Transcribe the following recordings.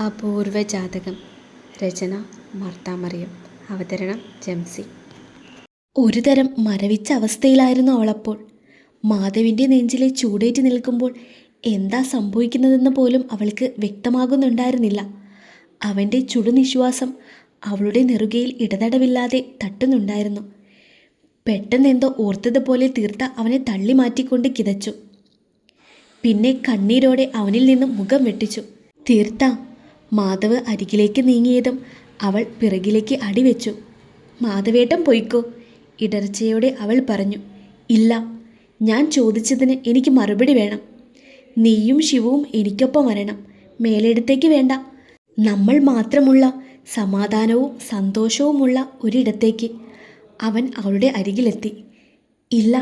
അപൂർവ ജാതകം. രചന മാർത്ത മറിയം. അവതരണം ജംസി. ഒരുതരം മരവിച്ച അവസ്ഥയിലായിരുന്നു അവളപ്പോൾ. മാധവിൻ്റെ നെഞ്ചിലെ ചൂടേറ്റ് നിൽക്കുമ്പോൾ എന്താ സംഭവിക്കുന്നതെന്ന് പോലും അവൾക്ക് വ്യക്തമാകുന്നുണ്ടായിരുന്നില്ല. അവൻ്റെ ചുടുനിശ്വാസം അവളുടെ നെറുകയിൽ ഇടതടവില്ലാതെ തട്ടുന്നുണ്ടായിരുന്നു. പെട്ടെന്നെന്തോ ഓർത്തതുപോലെ തീർത്ത അവനെ തള്ളി മാറ്റിക്കൊണ്ട് കിതച്ചു. പിന്നെ കണ്ണീരോടെ അവനിൽ നിന്നും മുഖം വെട്ടിച്ചു. തീർത്ത. മാധവ് അരികിലേക്ക് നീങ്ങിയതും അവൾ പിറകിലേക്ക് അടിവെച്ചു. മാധവേട്ടൻ പൊയ്ക്കോ, ഇടർച്ചയോടെ അവൾ പറഞ്ഞു. ഇല്ല, ഞാൻ ചോദിച്ചതിന് എനിക്ക് മറുപടി വേണം. നീയും ശിവവും എനിക്കൊപ്പം വരണം, മേലെടുത്തേക്ക് വേണ്ട. നമ്മൾ മാത്രമുള്ള സമാധാനവും സന്തോഷവുമുള്ള ഒരിടത്തേക്ക്. അവൻ അവളുടെ അരികിലെത്തി. ഇല്ല,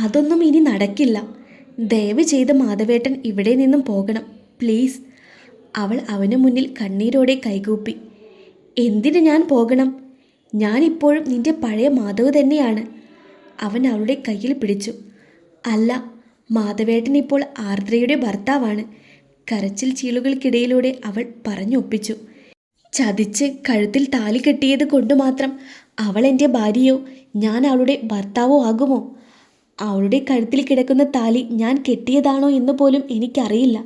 അതൊന്നും ഇനി നടക്കില്ല. ദയവ് ചെയ്ത് മാധവേട്ടൻ ഇവിടെ നിന്നും പോകണം, പ്ലീസ്. അവൾ അവന് മുന്നിൽ കണ്ണീരോടെ കൈകൂപ്പി. എന്തിന് ഞാൻ പോകണം? ഞാനിപ്പോഴും നിന്റെ പഴയ മാധവ് തന്നെയാണ്. അവൻ അവളുടെ കയ്യിൽ പിടിച്ചു. അല്ല, മാധവേട്ടൻ ഇപ്പോൾ ആർദ്രയുടെ ഭർത്താവാണ്. കരച്ചിൽ ചീളുകൾക്കിടയിലൂടെ അവൾ പറഞ്ഞൊപ്പിച്ചു. ചതിച്ച് കഴുത്തിൽ താലി കെട്ടിയത് കൊണ്ട് മാത്രം അവൾ എൻ്റെ ഭാര്യയോ ഞാൻ അവളുടെ ഭർത്താവോ ആകുമോ? അവളുടെ കഴുത്തിൽ കിടക്കുന്ന താലി ഞാൻ കെട്ടിയതാണോ എന്ന് പോലും എനിക്കറിയില്ല.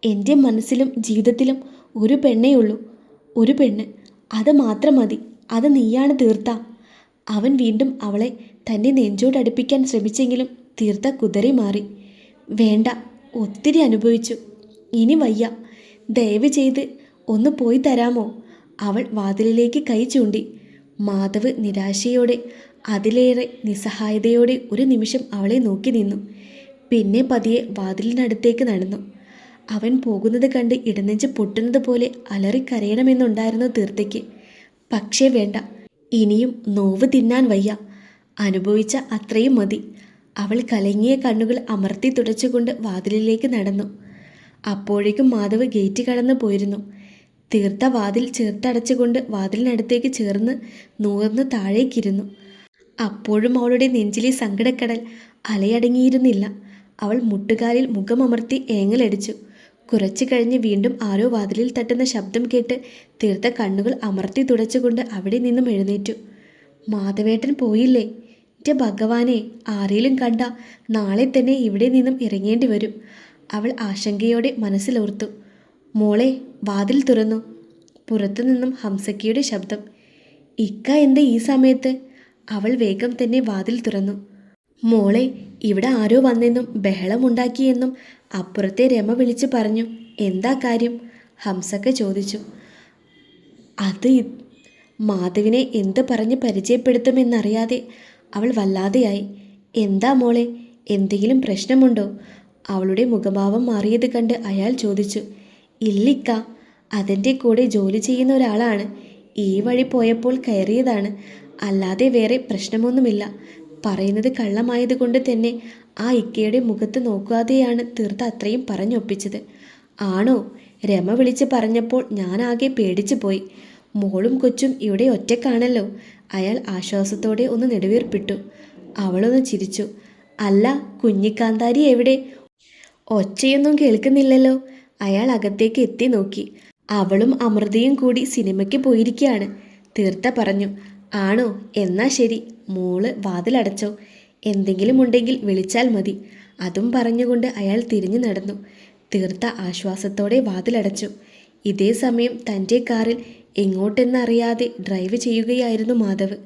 എൻ്റെ മനസ്സിലും ജീവിതത്തിലും ഒരു പെണ്ണേ ഉള്ളൂ, ഒരു പെണ്ണ്. അത് മാത്രം മതി. അത് നീയാണ് തീർത്ത. അവൻ വീണ്ടും അവളെ തൻ്റെ നെഞ്ചോടടുപ്പിക്കാൻ ശ്രമിച്ചെങ്കിലും തീർത്ത കുതറി മാറി. വേണ്ട, ഒത്തിരി അനുഭവിച്ചു, ഇനി വയ്യ. ദയവ് ചെയ്ത് ഒന്ന് പോയി തരാമോ? അവൾ വാതിലിലേക്ക് കൈ ചൂണ്ടി. മാധവ് നിരാശയോടെ, അതിലേറെ നിസ്സഹായതയോടെ ഒരു നിമിഷം അവളെ നോക്കി നിന്നു. പിന്നെ പതിയെ വാതിലിനടുത്തേക്ക് നടന്നു. അവൻ പോകുന്നത് കണ്ട് ഇടനെഞ്ച് പൊട്ടുന്നത് പോലെ അലറിക്കരയണമെന്നുണ്ടായിരുന്നു തീർത്തയ്ക്ക്. പക്ഷേ വേണ്ട, ഇനിയും നോവ് തിന്നാൻ വയ്യ. അനുഭവിച്ച അത്രയും മതി. അവൾ കലങ്ങിയ കണ്ണുകൾ അമർത്തി തുടച്ചുകൊണ്ട് വാതിലിലേക്ക് നടന്നു. അപ്പോഴേക്കും മാധവ് ഗേറ്റ് കടന്നു പോയിരുന്നു. തീർത്ത വാതിൽ ചേർത്തടച്ചുകൊണ്ട് വാതിലിനടുത്തേക്ക് ചേർന്ന് നൂർന്ന് താഴേക്കിരുന്നു. അപ്പോഴും അവളുടെ നെഞ്ചിലെ സങ്കടക്കടൽ അലയടങ്ങിയിരുന്നില്ല. അവൾ മുട്ടുകാലിൽ മുഖമമർത്തി ഏങ്ങലടിച്ചു. കുറച്ചു കഴിഞ്ഞ് വീണ്ടും ആരോ വാതിലിൽ തട്ടുന്ന ശബ്ദം കേട്ട് തീർത്ത കണ്ണുകൾ അമർത്തി തുടച്ചുകൊണ്ട് അവിടെ നിന്നും എഴുന്നേറ്റു. മാധവേട്ടൻ പോയില്ലേ? എൻ്റെ ഭഗവാനെ, ആരെയും കണ്ട നാളെ തന്നെ ഇവിടെ നിന്നും ഇറങ്ങേണ്ടി വരും. അവൾ ആശങ്കയോടെ മനസ്സിലോർത്തു. മോളെ, വാതിൽ തുറന്നു. പുറത്തു നിന്നും ഹംസക്കിയുടെ ശബ്ദം. ഇക്ക എന്താ ഈ സമയത്ത്? അവൾ വേഗം തന്നെ വാതിൽ തുറന്നു. മോളെ, ഇവിടെ ആരോ വന്നെന്നും ബഹളമുണ്ടാക്കിയെന്നും അപ്പുറത്തെ രമ വിളിച്ച് പറഞ്ഞു. എന്താ കാര്യം? ഹംസക്ക ചോദിച്ചു. അത് മാധവിനെ എന്ത് പറഞ്ഞ് പരിചയപ്പെടുത്തുമെന്നറിയാതെ അവൾ വല്ലാതെയായി. എന്താ മോളെ, എന്തെങ്കിലും പ്രശ്നമുണ്ടോ? അവളുടെ മുഖഭാവം മാറിയത് കണ്ട് അയാൾ ചോദിച്ചു. ഇല്ലിക്ക, അതിൻ്റെ കൂടെ ജോലി ചെയ്യുന്ന ഒരാളാണ്. ഈ വഴി പോയപ്പോൾ കയറിയതാണ്, അല്ലാതെ വേറെ പ്രശ്നമൊന്നുമില്ല. പറയുന്നത് കള്ളമായതുകൊണ്ട് തന്നെ ആ ഇക്കയുടെ മുഖത്ത് നോക്കാതെയാണ് തീർത്ത അത്രയും പറഞ്ഞൊപ്പിച്ചത്. ആണോ? രമ വിളിച്ച് പറഞ്ഞപ്പോൾ ഞാനാകെ പേടിച്ചു പോയി. മോളും കൊച്ചും ഇവിടെ ഒറ്റക്കാണല്ലോ. അയാൾ ആശ്വാസത്തോടെ ഒന്ന് നെടുവീർപ്പിട്ടു. അവളൊന്ന് ചിരിച്ചു. അല്ല, കുഞ്ഞിക്കാന്താരി എവിടെ? ഒച്ചയൊന്നും കേൾക്കുന്നില്ലല്ലോ. അയാൾ അകത്തേക്ക് എത്തി നോക്കി. അവളും അമൃതയും കൂടി സിനിമയ്ക്ക് പോയിരിക്കുകയാണ്, തീർത്ത പറഞ്ഞു. ആണോ? എന്നാ ശരി, മോള് വാതിലടച്ചോ. എന്തെങ്കിലും ഉണ്ടെങ്കിൽ വിളിച്ചാൽ മതി. അതും പറഞ്ഞുകൊണ്ട് അയാൾ തിരിഞ്ഞു നടന്നു. തീർത്ത ആശ്വാസത്തോടെ വാതിലടച്ചു. ഇതേ സമയം തൻ്റെ കാറിൽ എങ്ങോട്ടെന്നറിയാതെ ഡ്രൈവ് ചെയ്യുകയായിരുന്നു മാധവ്.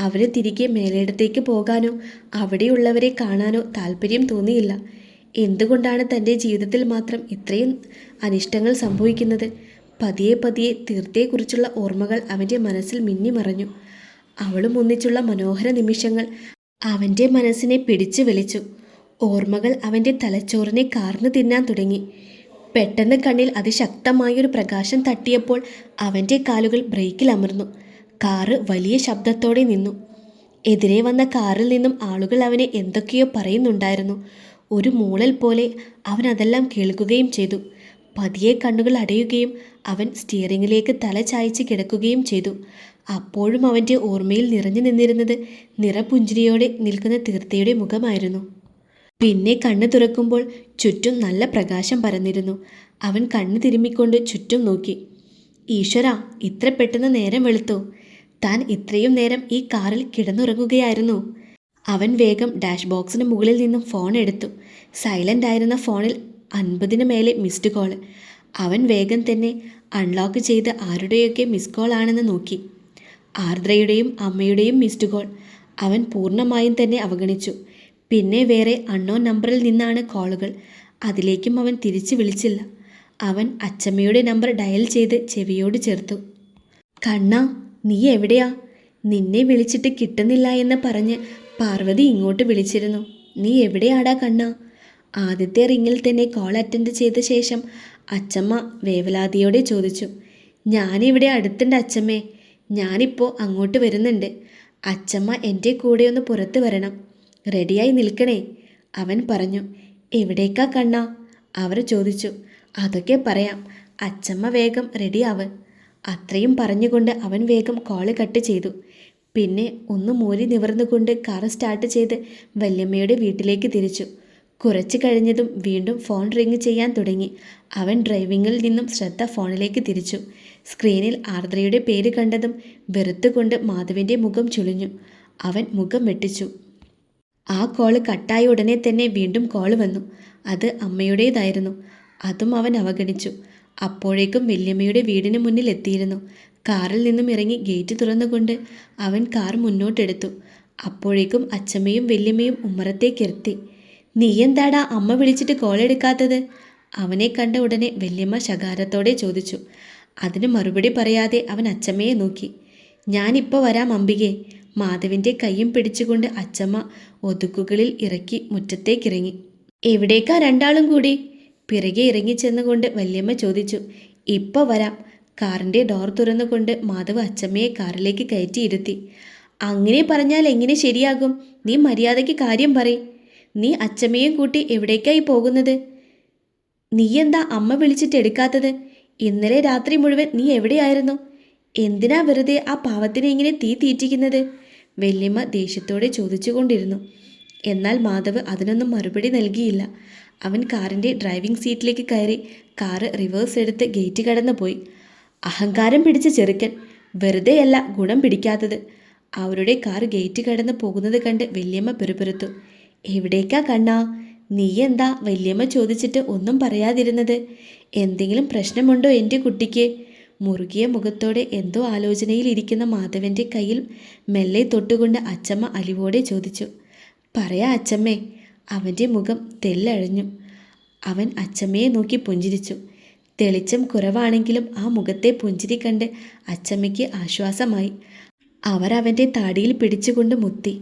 അവന് തിരികെ മേലിടത്തേക്ക് പോകാനോ അവിടെയുള്ളവരെ കാണാനോ താല്പര്യം തോന്നിയില്ല. എന്തുകൊണ്ടാണ് തൻ്റെ ജീവിതത്തിൽ മാത്രം ഇത്രയും അനിഷ്ടങ്ങൾ സംഭവിക്കുന്നത്? പതിയെ പതിയെ തീർത്തയെക്കുറിച്ചുള്ള ഓർമ്മകൾ അവൻ്റെ മനസ്സിൽ മിന്നിമറഞ്ഞു. അവളും ഒന്നിച്ചുള്ള മനോഹര നിമിഷങ്ങൾ അവൻ്റെ മനസ്സിനെ പിടിച്ചു വലിച്ചു. ഓർമ്മകൾ അവൻ്റെ തലച്ചോറിനെ കാർന്നു തിന്നാൻ തുടങ്ങി. പെട്ടെന്ന് കണ്ണിൽ അതിശക്തമായൊരു പ്രകാശം തട്ടിയപ്പോൾ അവൻ്റെ കാലുകൾ ബ്രേക്കിൽ അമർന്നു. കാറ് വലിയ ശബ്ദത്തോടെ നിന്നു. എതിരെ വന്ന കാറിൽ നിന്നും ആളുകൾ അവനെ എന്തൊക്കെയോ പറയുന്നുണ്ടായിരുന്നു. ഒരു മൂളൽ പോലെ അവൻ അതെല്ലാം കേൾക്കുകയും ചെയ്തു. പതിയെ കണ്ണുകൾ അടയുകയും അവൻ സ്റ്റിയറിങ്ങിലേക്ക് തല ചായ്ച്ച് കിടക്കുകയും ചെയ്തു. അപ്പോഴും അവൻ്റെ ഓർമ്മയിൽ നിറഞ്ഞു നിന്നിരുന്നത് നിറപുഞ്ചിരിയോടെ നിൽക്കുന്ന തീർത്തയുടെ മുഖമായിരുന്നു. പിന്നെ കണ്ണു തുറക്കുമ്പോൾ ചുറ്റും നല്ല പ്രകാശം പരന്നിരുന്നു. അവൻ കണ്ണു തിരുമ്മിക്കൊണ്ട് ചുറ്റും നോക്കി. ഈശ്വര, ഇത്ര പെട്ടെന്ന് നേരം വെളുത്തോ? താൻ ഇത്രയും നേരം ഈ കാറിൽ കിടന്നുറങ്ങുകയായിരുന്നു. അവൻ വേഗം ഡാഷ് ബോക്സിന് മുകളിൽ നിന്നും ഫോൺ എടുത്തു. സൈലൻ്റ് ആയിരുന്ന ഫോണിൽ 50 മേലെ മിസ്ഡ് കോള്. അവൻ വേഗം തന്നെ അൺലോക്ക് ചെയ്ത് ആരുടെയൊക്കെ മിസ് കോൾ ആണെന്ന് നോക്കി. ആർദ്രയുടെയും അമ്മയുടെയും മിസ്ഡ് കോൾ. അവൻ പൂർണ്ണമായും തന്നെ അവഗണിച്ചു. പിന്നെ വേറെ അൺനോൺ നമ്പറിൽ നിന്നാണ് കോളുകൾ. അതിലേക്കും അവൻ തിരിച്ചു വിളിച്ചില്ല. അവൻ അച്ചമ്മയുടെ നമ്പർ ഡയൽ ചെയ്ത് ചെവിയോട് ചേർത്തു. കണ്ണാ, നീ എവിടെയാ? നിന്നെ വിളിച്ചിട്ട് കിട്ടുന്നില്ല എന്ന് പറഞ്ഞ് പാർവതി ഇങ്ങോട്ട് വിളിച്ചിരുന്നു. നീ എവിടെയാടാ കണ്ണാ? ആദ്യത്തെ റിങ്ങിൽ തന്നെ കോൾ അറ്റൻഡ് ചെയ്ത ശേഷം അച്ചമ്മ വേവലാതിയോടെ ചോദിച്ചു. ഞാനിവിടെ അടുത്തുണ്ട് അച്ചമ്മേ. ഞാനിപ്പോൾ അങ്ങോട്ട് വരുന്നുണ്ട്. അച്ചമ്മ എൻ്റെ കൂടെ ഒന്ന് പുറത്ത് വരണം. റെഡിയായി നിൽക്കണേ, അവൻ പറഞ്ഞു. എവിടേക്കാ കണ്ണാ? അവർ ചോദിച്ചു. അതൊക്കെ പറയാം, അച്ചമ്മ വേഗം റെഡിയാവ്. അത്രയും പറഞ്ഞുകൊണ്ട് അവൻ വേഗം കോള് കട്ട് ചെയ്തു. പിന്നെ ഒന്ന് മൂരി നിവർന്നുകൊണ്ട് കാർ സ്റ്റാർട്ട് ചെയ്ത് വല്യമ്മയുടെ വീട്ടിലേക്ക് തിരിച്ചു. കുറച്ച് കഴിഞ്ഞതും വീണ്ടും ഫോൺ റിങ് ചെയ്യാൻ തുടങ്ങി. അവൻ ഡ്രൈവിങ്ങിൽ നിന്നും ശ്രദ്ധ ഫോണിലേക്ക് തിരിച്ചു. സ്ക്രീനിൽ ആർദ്രയുടെ പേര് കണ്ടതും വെറുത്തുകൊണ്ട് മാധവിൻ്റെ മുഖം ചുളിഞ്ഞു. അവൻ മുഖം വെട്ടിച്ചു. ആ കോള് കട്ടായ ഉടനെ തന്നെ വീണ്ടും കോള് വന്നു. അത് അമ്മയുടേതായിരുന്നു. അതും അവൻ അവഗണിച്ചു. അപ്പോഴേക്കും വല്യമ്മയുടെ വീടിന് മുന്നിൽ എത്തിയിരുന്നു. കാറിൽ നിന്നും ഇറങ്ങി ഗേറ്റ് തുറന്നുകൊണ്ട് അവൻ കാർ മുന്നോട്ടെടുത്തു. അപ്പോഴേക്കും അച്ചമ്മയും വല്യമ്മയും ഉമ്മറത്തേക്കെത്തി. നീ എന്താടാ അമ്മ വിളിച്ചിട്ട് കോൾ എടുക്കാത്തത്? അവനെ കണ്ട ഉടനെ വല്യമ്മ ശകാരത്തോടെ ചോദിച്ചു. അതിന് മറുപടി പറയാതെ അവൻ അച്ചമ്മയെ നോക്കി. ഞാനിപ്പോൾ വരാം അംബികെ. മാധവിൻ്റെ കൈയും പിടിച്ചുകൊണ്ട് അച്ചമ്മ ഒതുക്കുകളിൽ ഇറക്കി മുറ്റത്തേക്കിറങ്ങി. എവിടേക്കാ രണ്ടാളും കൂടി? പിറകെ ഇറങ്ങിച്ചെന്നുകൊണ്ട് വല്യമ്മ ചോദിച്ചു. ഇപ്പോൾ വരാം. കാറിൻ്റെ ഡോർ തുറന്നുകൊണ്ട് മാധവ് അച്ചമ്മയെ കാറിലേക്ക് കയറ്റിയിരുത്തി. അങ്ങനെ പറഞ്ഞാൽ എങ്ങനെ ശരിയാകും? നീ മര്യാദയ്ക്ക് കാര്യം പറയ്. നീ അച്ചമ്മയും കൂട്ടി എവിടേക്കായി പോകുന്നത്? നീ എന്താ അമ്മ വിളിച്ചിട്ട് എടുക്കാത്തത്? ഇന്നലെ രാത്രി മുഴുവൻ നീ എവിടെയായിരുന്നു? എന്തിനാ വെറുതെ ആ പാവത്തിനെ ഇങ്ങനെ തീ തീറ്റിക്കുന്നത്? വല്യമ്മ ദേഷ്യത്തോടെ ചോദിച്ചുകൊണ്ടിരുന്നു. എന്നാൽ മാധവ് അതിനൊന്നും മറുപടി നൽകിയില്ല. അവൻ കാറിൻ്റെ ഡ്രൈവിംഗ് സീറ്റിലേക്ക് കയറി കാറ് റിവേഴ്സ് എടുത്ത് ഗേറ്റ് കടന്നു പോയി. അഹങ്കാരം പിടിച്ച ചെറുക്കൻ, വെറുതെയല്ല ഗുണം പിടിക്കാത്തത്. അവരുടെ കാർ ഗേറ്റ് കടന്ന് പോകുന്നത് കണ്ട് വല്യമ്മ പെറുപെറുത്തു. എവിടേക്കാ കണ്ണാ? നീ എന്താ വല്യമ്മ ചോദിച്ചിട്ട് ഒന്നും പറയാതിരുന്നത്? എന്തെങ്കിലും പ്രശ്നമുണ്ടോ എൻ്റെ കുട്ടിക്ക്? മുറുകിയ മുഖത്തോടെ എന്തോ ആലോചനയിലിരിക്കുന്ന മാധവൻ്റെ കയ്യിൽ മെല്ലെ തൊട്ടുകൊണ്ട് അച്ചമ്മ അലിവോടെ ചോദിച്ചു. പറയാ അച്ചമ്മേ. അവൻ്റെ മുഖം തെല്ലഴഞ്ഞു. അവൻ അച്ചമ്മയെ നോക്കി പുഞ്ചിരിച്ചു. തെളിച്ചം കുറവാണെങ്കിലും ആ മുഖത്തെ പുഞ്ചിരി കണ്ട് അച്ചമ്മയ്ക്ക് ആശ്വാസമായി. അവർ അവൻ്റെ താടിയിൽ പിടിച്ചുകൊണ്ട് മുത്തി.